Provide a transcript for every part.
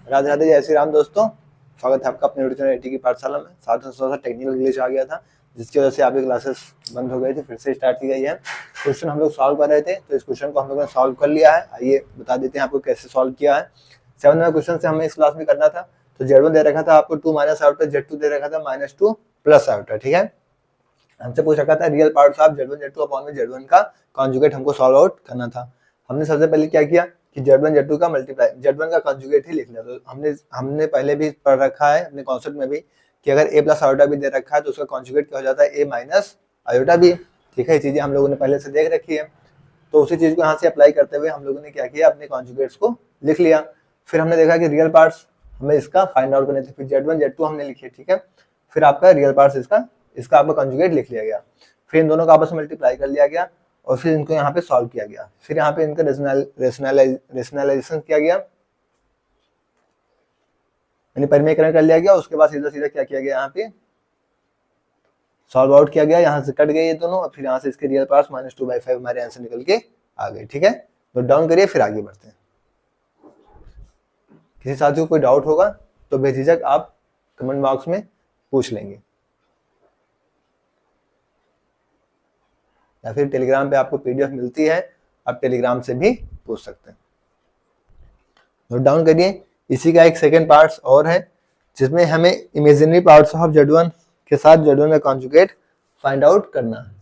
राधे राधे, जय श्री राम दोस्तों। स्वागत है आपका अपने यूट्यूब चैनल एटी की पाठशाला में। साथ में थोड़ा सा टेक्निकल ग्लिच आ गया था, जिसकी वजह से आपकी क्लासेस बंद हो गई थी, फिर से स्टार्ट की गई है। क्वेश्चन हम लोग सॉल्व कर रहे थे, तो इस क्वेश्चन को हम लोगों ने सॉल्व कर लिया है। आइए बता देते हैं आपको कैसे सॉल्व किया है। 7 नंबर क्वेश्चन से हमें इस क्लास में करना था। तो Z1 दे रखा था आपको 2 माइनस आउटा, Z2 दे रखा था -2 प्लस आउटा। ठीक है, हमसे पूछ रखा था real parts of Z1 Z2 upon में Z1 का कॉन्जुगेट हमको सॉल्व आउट करना था। हमने सबसे पहले क्या किया कि Z1 Z2 का मल्टीप्लाई, Z1 का कॉन्जुगेट ही लिख लिया। तो हमने पहले भी पढ़ रखा है अपने कॉन्सेप्ट में भी कि अगर a प्लस आयोटा भी दे रखा है तो उसका कॉन्जुगेट क्या हो जाता है, a माइनस आयोटा भी। ठीक है, ये चीजें हम लोगों ने पहले से देख रखी है। तो उसी चीज को यहाँ से अप्लाई करते हुए हम लोगों ने क्या किया, अपने कॉन्जुगेट्स को लिख लिया। फिर हमने देखा कि रियल पार्ट्स हमें इसका फाइंड आउट करने थे, फिर Z1 Z2 हमने लिखे। ठीक है, फिर आपका रियल पार्ट्स इसका आपका कॉन्जुगेट लिख लिया गया। फिर इन दोनों का आपस में मल्टीप्लाई कर लिया गया और फिर इनको यहाँ पे सॉल्व किया गया। फिर यहाँ पे इनका रेशनलाइजेशन किया गया, यानी परिमेयकरण कर लिया गया। उसके बाद सीधा सीधा क्या किया गया, यहाँ पे सॉल्व आउट किया गया। यहाँ से कट गए ये दोनों और फिर यहाँ से इसके रियल पार्ट्स -2/5 हमारे आंसर निकल के आ गए। ठीक है, नोट डाउन करिए, फिर आगे बढ़ते हैं। किसी साथी को कोई डाउट होगा तो बेझिझक आप कमेंट बॉक्स में पूछ लेंगे, या फिर टेलीग्राम पे आपको PDF मिलती है, आप टेलीग्राम से भी पूछ सकते हैं। नोट डाउन करिए। इसी का एक सेकंड पार्ट्स और है, जिसमें हमें इमेजिनरी पार्ट्स ऑफ Z1 के साथ Z1 का कॉन्जुगेट फाइंड आउट करना है।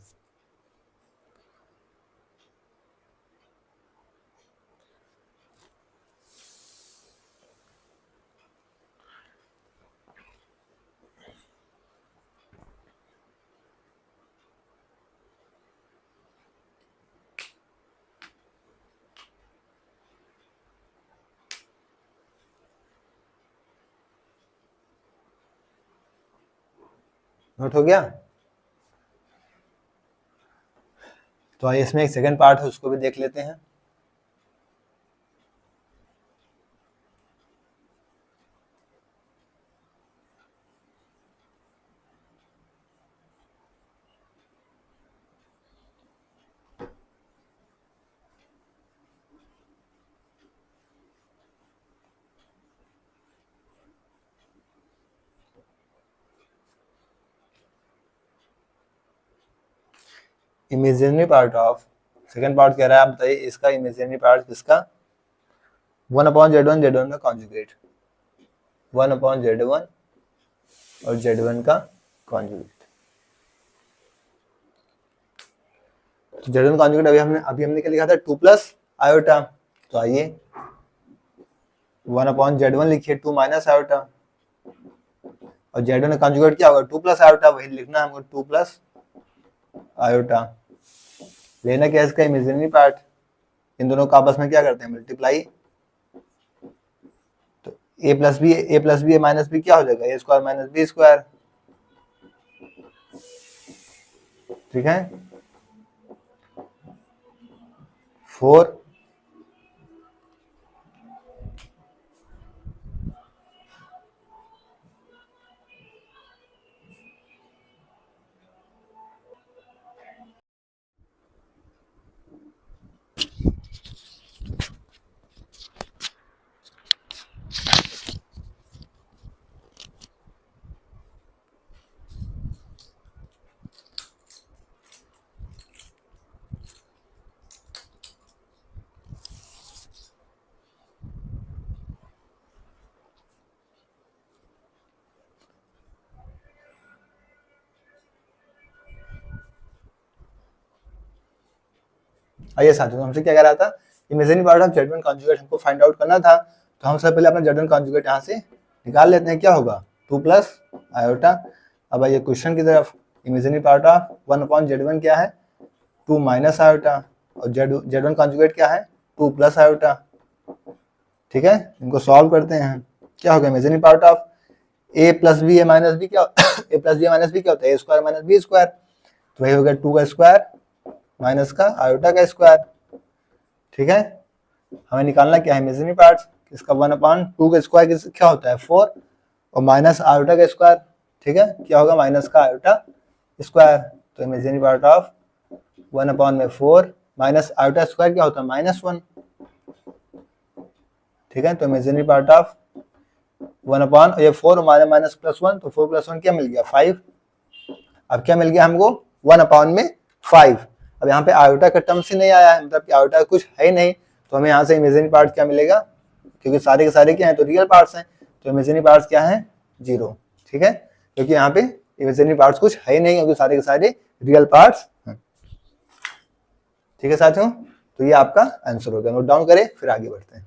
नोट हो गया? तो आइए इसमें एक सेकंड पार्ट है, उसको भी देख लेते हैं। Imaginary part of second part कह रहा है, आप बताइए इसका इमेजिनरी पार्ट किसका? 1/Z1 Z1 का कॉन्जुगेट, 1/Z1 और Z1 का कॉन्जुगेट। तो Z1 कॉन्जुगेट अभी हमने क्या लिखा था, 2 प्लस आयोटा। तो आइए 1/Z1 लिखिए 2 माइनस आयोटा, और Z1 का कॉन्जुगेट क्या होगा, 2 प्लस आयोटा। वही लिखना है हमको, 2 प्लस आयोटा। लेना क्या है, इसका इमेजिनरी पार्ट। इन दोनों का आपस में क्या करते हैं, मल्टीप्लाई। तो a plus B a minus B क्या हो जाएगा, a square minus B square. ठीक है, 4 आइए साथियों, हमसे क्या कह रहा था, imaginary part of Z1 conjugate हमको फाइंड आउट करना था। तो हम सबसे पहले अपना Z1 कॉन्जुगेट यहाँ से निकाल लेते हैं। क्या होगा, 2 प्लस आयोटा। अब आइए क्वेश्चन की तरफ। इमेजिनरी पार्ट ऑफ 1/Z1 क्या है, 2 माइनस आयोटा, और Z1 कॉन्जुगेट क्या है, 2 प्लस आयोटा। ठीक है, इनको सॉल्व करते हैं। क्या होगा, imaginary part of a plus B a minus B क्या a plus B minus B क्या होता है, a square minus B square. तो वही हो गया 2 का स्क्वायर माइनस का आयोटा का स्क्वायर। ठीक है, हमें निकालना क्या है, इमेजिनरी पार्ट्स। इसका 1/2 का स्क्वायर क्या होता है, 4, और माइनस आयोटा का स्क्वायर। ठीक है, क्या होगा, माइनस का आयोटा स्क्वायर। तो imaginary part of 1/4 minus iota square क्या होता है, -1। ठीक है, तो इमेजिनरी पार्ट ऑफ 1 अपॉन ये 4 माइनस माइनस प्लस 1, तो 4 प्लस 1 क्या मिल गया 5। अब क्या मिल गया हमको 1 अपॉन में 5। अब यहाँ पे आयोटा का टर्म्स ही नहीं आया है, मतलब कि आयोटा कुछ है ही नहीं, तो हमें यहाँ से इमेजिनरी पार्ट क्या मिलेगा, क्योंकि सारे के सारे क्या है तो रियल पार्ट्स हैं, तो इमेजिनरी पार्ट्स क्या है 0। ठीक है, क्योंकि यहाँ पे इमेजिनरी पार्ट्स कुछ है ही नहीं, क्योंकि सारे के सारे रियल पार्ट्स हैं। ठीक है साथियों, तो ये आपका आंसर हो गया। नोट डाउन करें, फिर आगे बढ़ते हैं।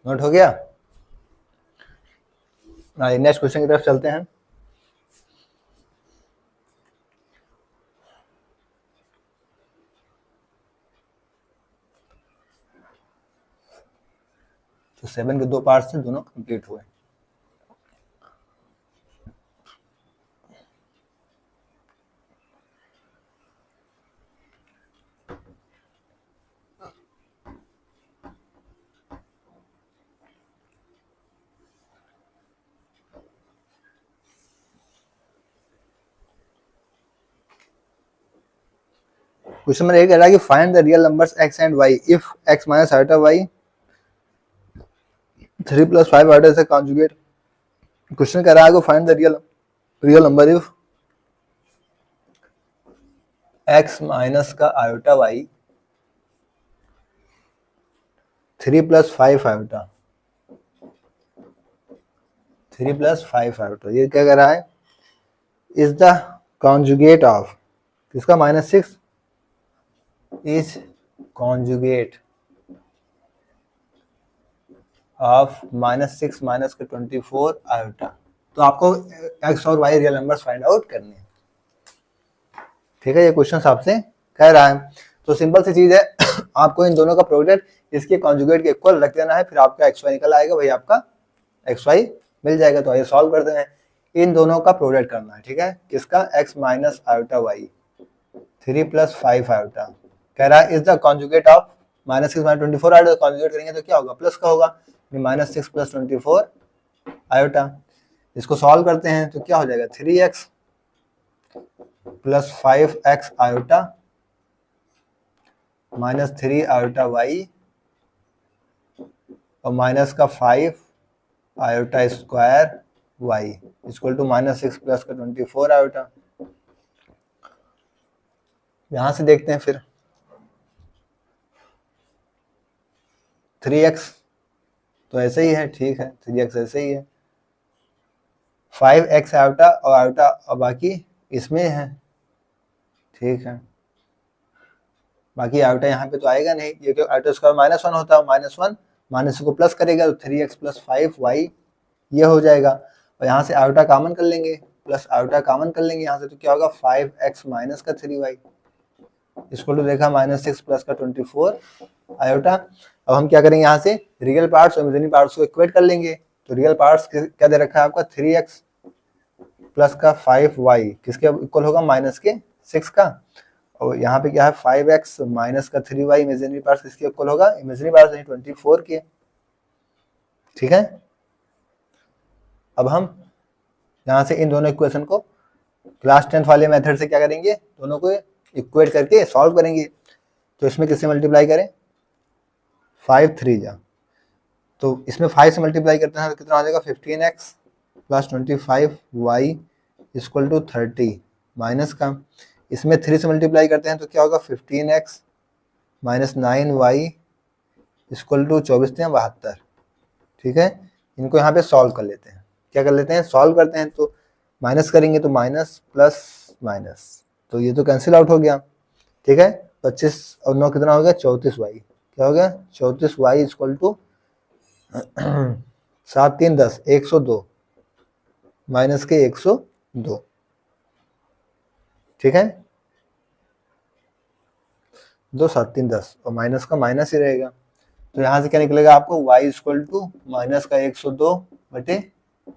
नोट हो गया, नेक्स्ट क्वेश्चन की तरफ चलते हैं। तो 7 के 2 पार्ट्स थे, दोनों कंप्लीट हुए। क्वेश्चन नंबर 1 कह रहा है कि find the real numbers x and y if x minus iota y 3 plus 5 iota से कॉन्जुगेट। क्वेश्चन कह रहा है को find the real number if x minus का iota y 3 plus 5 iota 3 plus 5 iota, ये क्या कह रहा है, इज द कॉन्जुगेट ऑफ किसका -6 इज कॉन्जुगेट ऑफ -6 माइनस के 24 आयोटा। तो आपको x और y real numbers find out करने हैं। ठीक है, ये क्वेश्चन आपसे कह रहा है, तो सिंपल सी चीज है आपको इन दोनों का प्रोडक्ट इसके कॉन्जुगेट के इक्वल रख देना है, फिर आपका xy निकल आएगा, वही आपका xy मिल जाएगा। तो आइए सॉल्व करते हैं, इन दोनों का प्रोडक्ट करना है। ठीक है, किसका x minus iota y 3 plus 5 iota, कह रहा है is the conjugate of -6 minus 24 iota. Conjugate करेंगे तो क्या होगा, प्लस का होगा, -6 प्लस 24 आयोटा। इसको सॉल्व करते हैं तो क्या हो जाएगा 3x plus 5x iota -3 iota y और माइनस का 5 iota square y equal to -6 plus का 24 आयोटा। यहां से देखते हैं फिर 3x तो ऐसे ही है, ठीक है 3x ऐसे ही है, 5x आयोटा और आयोटा और बाकी इसमें है। ठीक है, बाकी आयोटा यहाँ पे तो आएगा नहीं, ये क्यों आयोटा स्क्वायर -1 होता है, -1 माइनस को प्लस करेगा तो 3x प्लस 5y ये हो जाएगा, और यहाँ से आयोटा कॉमन कर लेंगे, प्लस आयोटा कॉमन कर लेंगे यहाँ से, तो क्या होगा 5x माइनस का 3y इसको तो देखा -6 प्लस का 24 आयोटा। अब हम क्या करेंगे, यहाँ से रियल पार्ट्स और इमेजिनरी पार्ट्स को इक्वेट कर लेंगे। तो रियल पार्ट्स क्या दे रखा है आपका 3x प्लस का 5y किसके इक्वल होगा -6 का, और यहाँ पे क्या है 5x माइनस का 3y इमेजिनरी पार्ट्स किसके इक्वल होगा, इमेजिनरी पार्ट्स नहीं 24 के। ठीक है, अब हम यहाँ से इन दोनों इक्वेशन को क्लास 10th वाले मेथड से क्या करेंगे, दोनों को इक्वेट करके सॉल्व करेंगे। तो इसमें किससे मल्टीप्लाई करें, 5 3 जा, तो इसमें 5 से मल्टीप्लाई करते हैं तो कितना आ जाएगा 15x plus 25y equal to 30 minus का, इसमें 3 से मल्टीप्लाई करते हैं तो क्या होगा 15x minus 9y equal to 24 ठीक है, इनको यहाँ पे सॉल्व कर लेते हैं। क्या कर लेते हैं, सॉल्व करते हैं, तो माइनस करेंगे तो माइनस प्लस माइनस, तो ये तो कैंसिल आउट हो गया। ठीक है, 25 और 9 कितना हो गया 34y, क्या हो गया 34y इक्वल टू 7 3 10 102 माइनस के 102, ठीक है। 2 7 3 10 और माइनस का माइनस ही रहेगा, तो यहाँ से क्या निकलेगा आपको y इक्वल टू माइनस का 102 बटे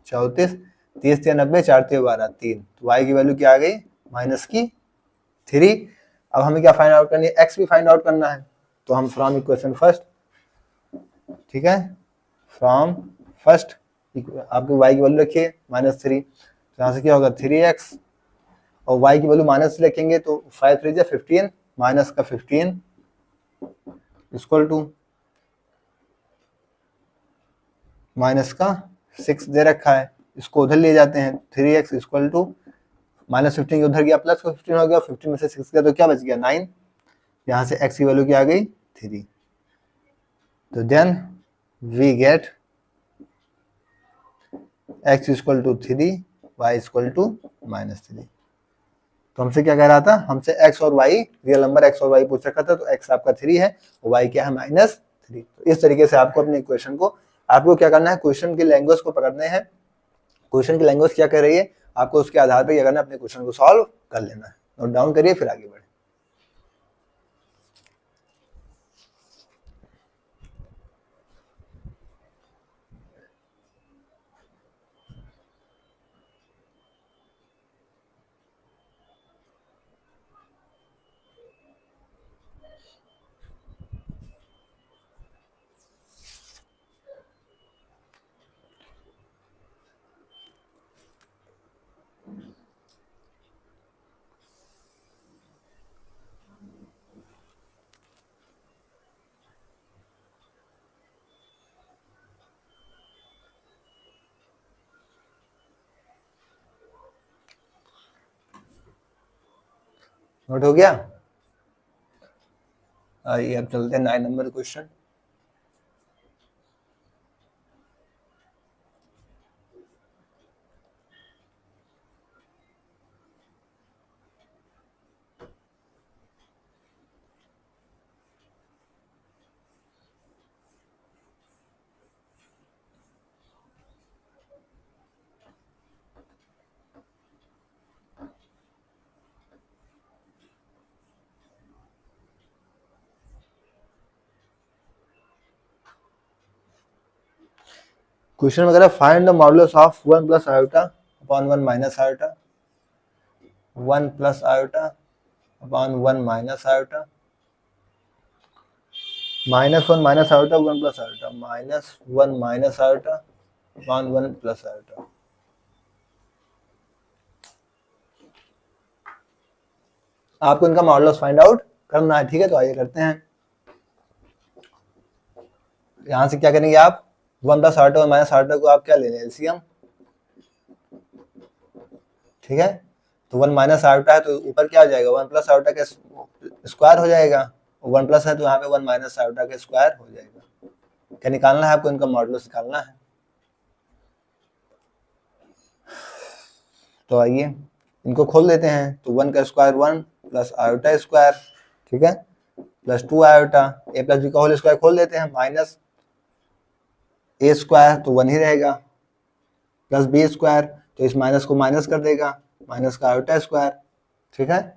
34, 30 या 90, 4 12 3, तो y की वैल्यू क्या आ गई माइनस की 3। अब हमें क्या फाइंड आउट करनी है, x भी फाइंड आउट करना है, तो हम फ्रॉम इक्वेशन फर्स्ट, ठीक है, फ्रॉम फर्स्ट आपके y की वैल्यू रखिए -3, तो यहाँ से क्या होगा 3x और y की वैल्यू माइनस रखेंगे तो 5 3 जा 15, माइनस का 15 इक्वल टू माइनस का 6 दे रखा है, इसको उधर ले जाते हैं, 3x इक्वल टू -15 उधर गया प्लस 15 हो गया, 15 में से 6 गया तो क्या बच गया 9, यहाँ से x की वैल्यू क्या आ गई 3, तो then we get x equal to 3 y equal to -3। तो हमसे क्या कह रहा था, हमसे x और y रियल नंबर x और y पूछ रखा था, तो x आपका 3 है और y क्या है -3। तो इस तरीके से आपको अपने इक्वेशन को, आपको क्या करना है, क्वेश्चन की लैंग्वेज को पकड़ने हैं, क्वेश्चन की लैंग्वेज क्या कह रही है आपको उसके आधार पर क्या करना है, अपने क्वेश्चन को सॉल्व कर लेना है। नोट डाउन करिए फिर आगे बढ़े। नोट हो गया, आइए अब चलते हैं 9 नंबर क्वेश्चन। क्वेश्चन वगैरह find the modulus of 1 plus iota upon 1 minus iota, 1 plus iota upon 1 minus iota, -1 minus iota 1 plus iota, -1 minus iota upon 1 plus iota. आपको इनका मॉडुलस फाइंड आउट करना है, ठीक है, तो आइए करते हैं। यहां से क्या करेंगे आप, 1 प्लस आयोटा और माइनस आयोटा को आप क्या ले लें, एलसीएम, ठीक है। तो 1 माइनस आयोटा है तो ऊपर क्या हो जाएगा, 1 प्लस आयोटा का स्क्वायर हो जाएगा, 1 प्लस है तो यहाँ पे 1 माइनस आयोटा का स्क्वायर हो जाएगा। क्या निकालना है आपको, इनका मॉडुलस निकालना है। तो आइए इनको खोल देते हैं, तो 1 का स्क्वायर 1 प्लस आयोटा स्क्वायर, ठीक है, प्लस 2 आयोटा, ए प्लस बी का होल स्क्वायर खोल देते हैं, माइनस ए स्क्वायर तो 1 ही रहेगा, प्लस बी स्क्वायर तो इस माइनस को माइनस कर देगा, माइनस का आयोटा स्क्वायर, ठीक है,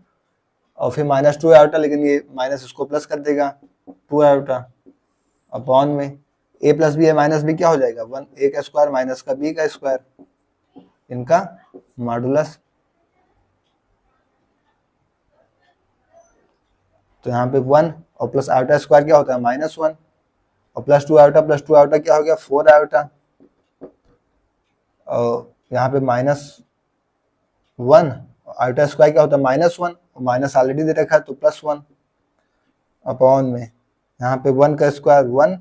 और फिर -2 आयोटा, लेकिन ये माइनस इसको प्लस कर देगा 2 आयोटा अपॉन में ए प्लस बी है माइनस बी क्या हो जाएगा 1 ए का स्क्वायर माइनस का बी का स्क्वायर, इनका मॉडुलस। तो यहाँ पे 1 और प्लस आयोटा स्क्वायर क्या होता है -1 और प्लस 2 आयोटा क्या हो गया 4 आयोटा, और यहाँ पे -1 आयोटा स्क्वायर क्या होता है -1 और माइनस ऑलरेडी दे रखा है तो +1 अपॉन में यहाँ पे 1 का स्क्वायर 1,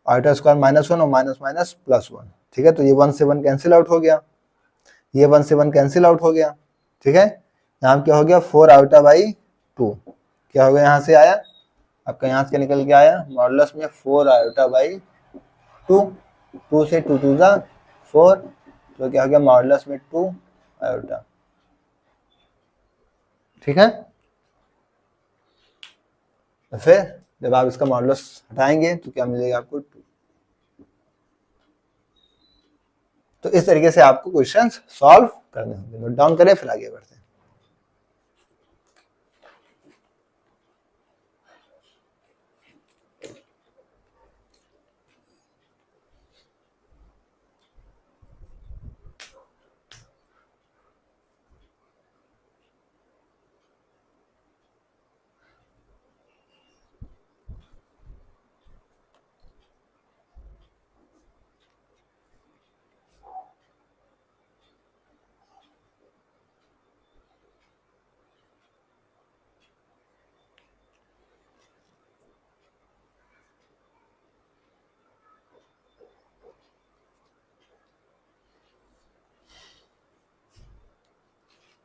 आयोटा स्क्वायर -1 और माइनस माइनस +1, ठीक है। तो ये 1 से 1 कैंसिल आउट हो गया, ये 1 से 1 कैंसिल आउट हो गया, ठीक है। यहाँ क्या हो गया 4 आयोटा बाई 2, क्या हो गया यहाँ से आया आपका, यहाँ से निकल के आया मॉडुलस में 4 आयोटा बाई 2, 2 से 2 2 जा 4, तो क्या हो गया मॉडुलस में 2 आयोटा, ठीक है। तो फिर जब आप इसका मॉडुलस हटाएंगे तो क्या मिलेगा आपको 2। तो इस तरीके से आपको क्वेश्चन सॉल्व करने होंगे। नोट डाउन करें, फिर आगे बढ़ते हैं।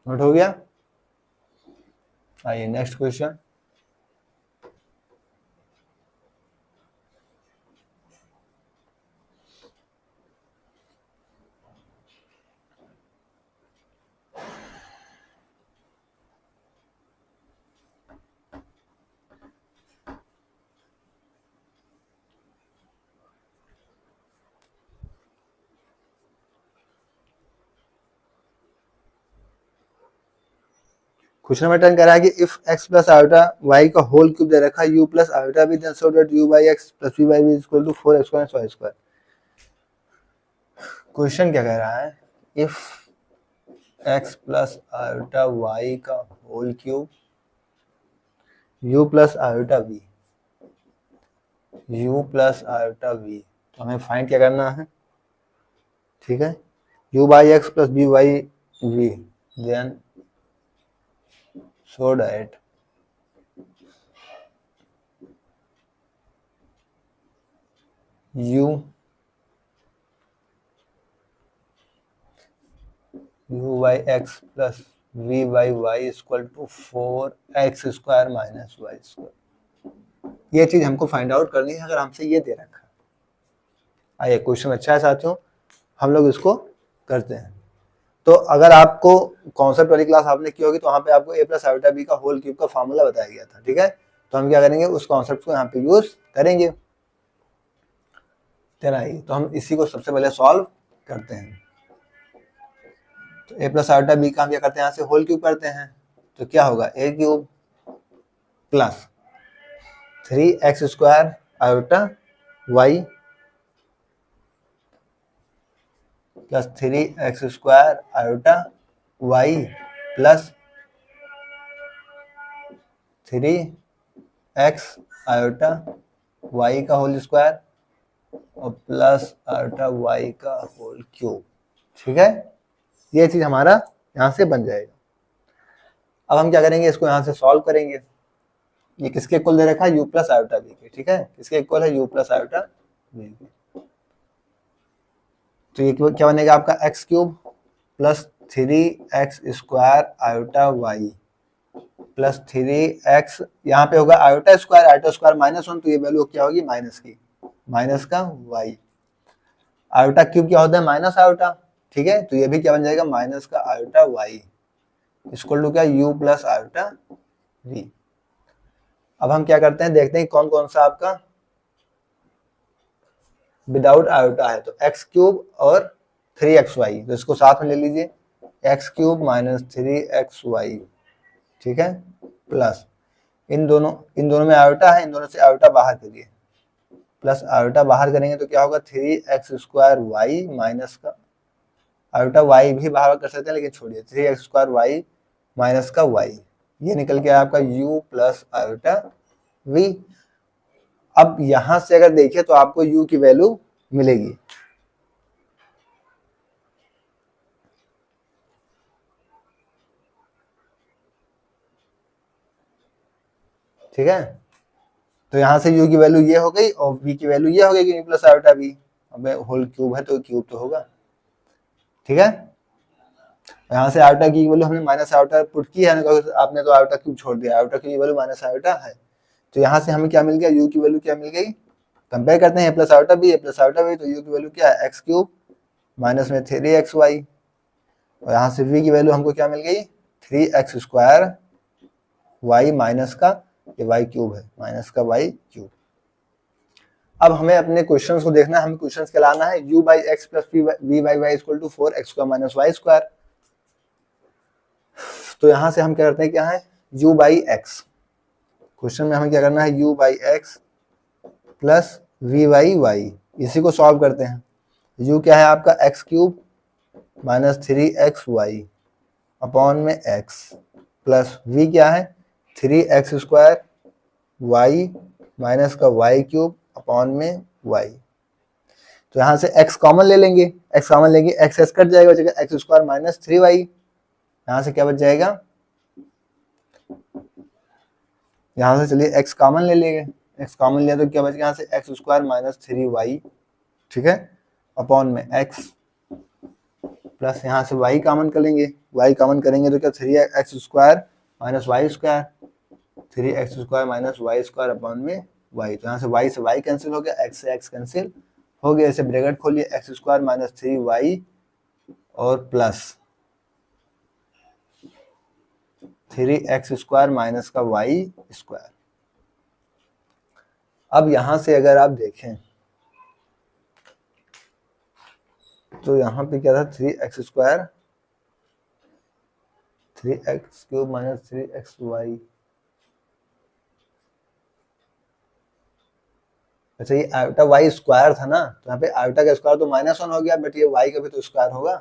नोट हो गया? आइए नेक्स्ट क्वेश्चन। क्वेश्चन नंबर 10 कह रहा है कि if x plus iota y का होल क्यूब दे रखा है u plus iota b then so that u by x plus v by b equal to 4x square y square. Question क्या कह रहा है? If x plus iota y का whole cube u plus iota v, u plus iota v, तो हमें find क्या करना है? ठीक है, u by x plus b by v then so that u by x plus v by y equal to 4x square minus Y square. ये चीज हमको फाइंड आउट करनी है अगर हमसे ये दे रखा है। आइए क्वेश्चन अच्छा है साथियों, हम लोग इसको करते हैं। तो अगर आपको कॉन्सेप्ट वाली क्लास आपने की होगी तो वहाँ पे आपको a प्लस आयोटा b का होल क्यूब का फॉर्मूला बताया गया था। ठीक है, तो हम क्या करेंगे, उस कॉन्सेप्ट को यहाँ पे यूज करेंगे। तो हम इसी को सबसे पहले सॉल्व करते हैं। तो a प्लस आयोटा b का हम क्या करते हैं, यहाँ से होल क्यूब करते हैं, तो क्या होगा a cube plus 3x square iota y plus 3x square iota y plus 3x iota y का होल स्क्वायर और प्लस आयोटा y का होल क्यूब। ठीक है, ये चीज हमारा यहां से बन जाएगा। अब हम क्या करेंगे, इसको यहां से सॉल्व करेंगे। ये किसके इक्वल दे रखा है, u प्लस आयोटा b के। ठीक है, किसके इक्वल है, u प्लस आयोटा b के। तो ये क्या बनेगा आपका x cube plus 3x square iota y plus 3x, यहाँ पे होगा आयोटा स्क्वायर माइनस 1, तो ये वैल्यू क्या होगी, माइनस की, माइनस का y। आयोटा क्यूब क्या होता है, माइनस आयोटा। ठीक है, तो ये भी क्या बन जाएगा, माइनस का आयोटा y इक्वल टू क्या, u प्लस आयोटा v। अब हम क्या करते हैं, देखते हैं कौन कौन सा आपका विदाउट आयोटा है। तो x क्यूब और 3xy, तो इसको साथ में ले लीजिए, x क्यूब माइनस 3xy। ठीक है, प्लस इन दोनों में आयोटा है, इन दोनों से आयोटा बाहर करिए, प्लस आयोटा बाहर करेंगे तो क्या होगा, 3x स्क्वायर वाई माइनस का आयोटा y भी बाहर कर सकते हैं, लेकिन छोड़िए, 3x स्क्वायर वाई माइनस का y, ये निकल के आपका u प्लस आयोटा v। अब यहां से अगर देखिए तो आपको u की वैल्यू मिलेगी। ठीक है, तो यहां से u की वैल्यू ये हो गई और v की वैल्यू ये हो गई, u प्लस आयोटा v। अब होल क्यूब है तो क्यूब तो होगा। ठीक है, यहाँ से आयोटा की वैल्यू हमने माइनस आयोटा पुट की है, आपने तो आयोटा क्यूब छोड़ दिया, आयोटा की वैल्यू माइनस आयोटा है, तो यहाँ से हमें क्या मिल गया, u की वैल्यू क्या मिल गई, कंपेयर करते हैं a प्लस आयोटा b, तो u की वैल्यू क्या है, x क्यूब माइनस में 3xy, और यहाँ से v की वैल्यू हमको क्या मिल गई, 3x स्क्वायर y माइनस का ये y क्यूब है, माइनस का y क्यूब। अब हमें अपने क्वेश्चंस को देखना है, हमें क्वेश्चंस क्या लाना है, u by X plus v by Y equal to 4x square minus Y square. तो यहाँ से हम क्या करते हैं, क्या है u बाई एक्स, क्वेश्चन में हमें क्या करना है u by X plus v by Y, इसी को सॉल्व करते हैं। u क्या है आपका x cube minus 3x Y upon में x प्लस v क्या है 3x स्क्वायर y माइनस का y क्यूब अपॉन में y। तो यहाँ से x कॉमन ले लेंगे, x कॉमन लेंगे x कट जाएगा, बचेगा x स्क्वायर माइनस 3y। यहाँ से क्या बच जाएगा, यहाँ से चलिए x कॉमन ले लेंगे, x कॉमन लिया तो क्या बच गया यहाँ से x स्क्वायर माइनस 3y, ठीक है, अपॉन में x प्लस यहाँ से y कॉमन कर लेंगे, y कॉमन करेंगे तो क्या 3x square minus Y square, 3x square minus Y square upon में y। तो यहाँ से y से y कैंसिल हो गया, x से x कैंसिल हो गया, इसे ब्रैकेट खोलिए x स्क्वायर माइनस 3y और प्लस 3x स्क्वायर माइनस का y स्क्वायर। अब यहाँ से अगर आप देखें तो यहाँ पे क्या था 3x square 3x cube minus 3xy। अच्छा ये आयोटा y स्क्वायर था ना, तो यहाँ पे आयोटा का स्क्वायर तो -1 हो गया, बट ये y का भी तो स्क्वायर होगा,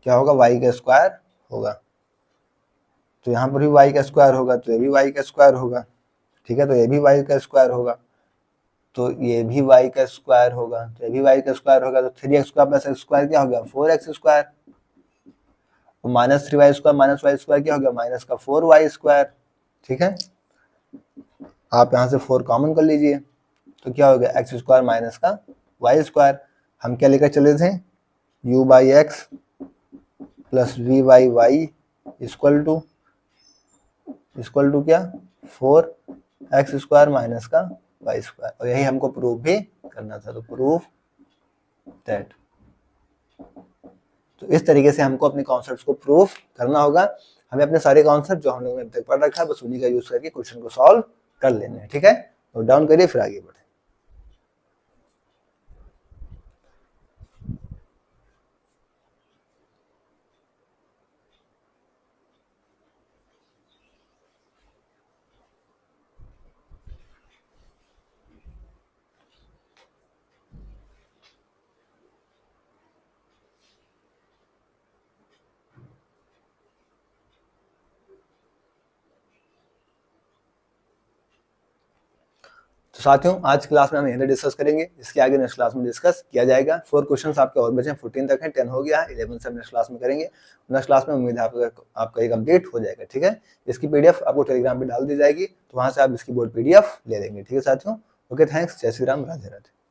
क्या होगा y का स्क्वायर होगा। तो यहाँ पर भी y का स्क्वायर होगा, तो ये भी y का स्क्वायर होगा, ठीक है, तो ये भी y का स्क्वायर होगा, तो ये भी y का स्क्वायर होगा, तो ये भी y का स्क्वायर होगा। तो 3x square plus x square क्या हो गया 4x स्क्वायर, तो minus 3y square minus Y square क्या हो गया माइनस का 4y स्क्वायर, ठीक है। आप यहाँ से 4 कॉमन कर लीजिए तो क्या हो गया x स्क्वायर माइनस का y स्क्वायर। हम क्या लेकर चले थे u by X plus v by Y equal to क्या 4x स्क्वायर माइनस का y स्क्वायर, और यही हमको प्रूव भी करना था, तो प्रूफ दैट। तो इस तरीके से हमको अपने कॉन्सेप्ट्स को प्रूफ करना होगा। हमें अपने सारे कॉन्सेप्ट जो हम लोगों ने अब तक पढ़ रखा है बस उन्हीं का यूज करके क्वेश्चन को सॉल्व कर लेने हैं, ठीक है। नोट डाउन करिए फिर आगे बढ़े। तो साथियों आज क्लास में हम यहीं डिस्कस करेंगे, इसके आगे नेक्स्ट क्लास में डिस्कस किया जाएगा। 4 क्वेश्चंस आपके और बचे हैं, 14 तक हैं, 10 हो गया है, 11 से हम नेक्स्ट क्लास में करेंगे। नेक्स्ट क्लास में उम्मीद है आपका ये कंप्लीट हो जाएगा, ठीक है। इसकी पीडीएफ आपको टेलीग्राम पे डाल दी जाएगी, तो वहां से आप इसकी बोर्ड पीडीएफ ले लेंगे, ठीक है साथियों। ओके थैंक्स, जय श्री राम, राधे राधे।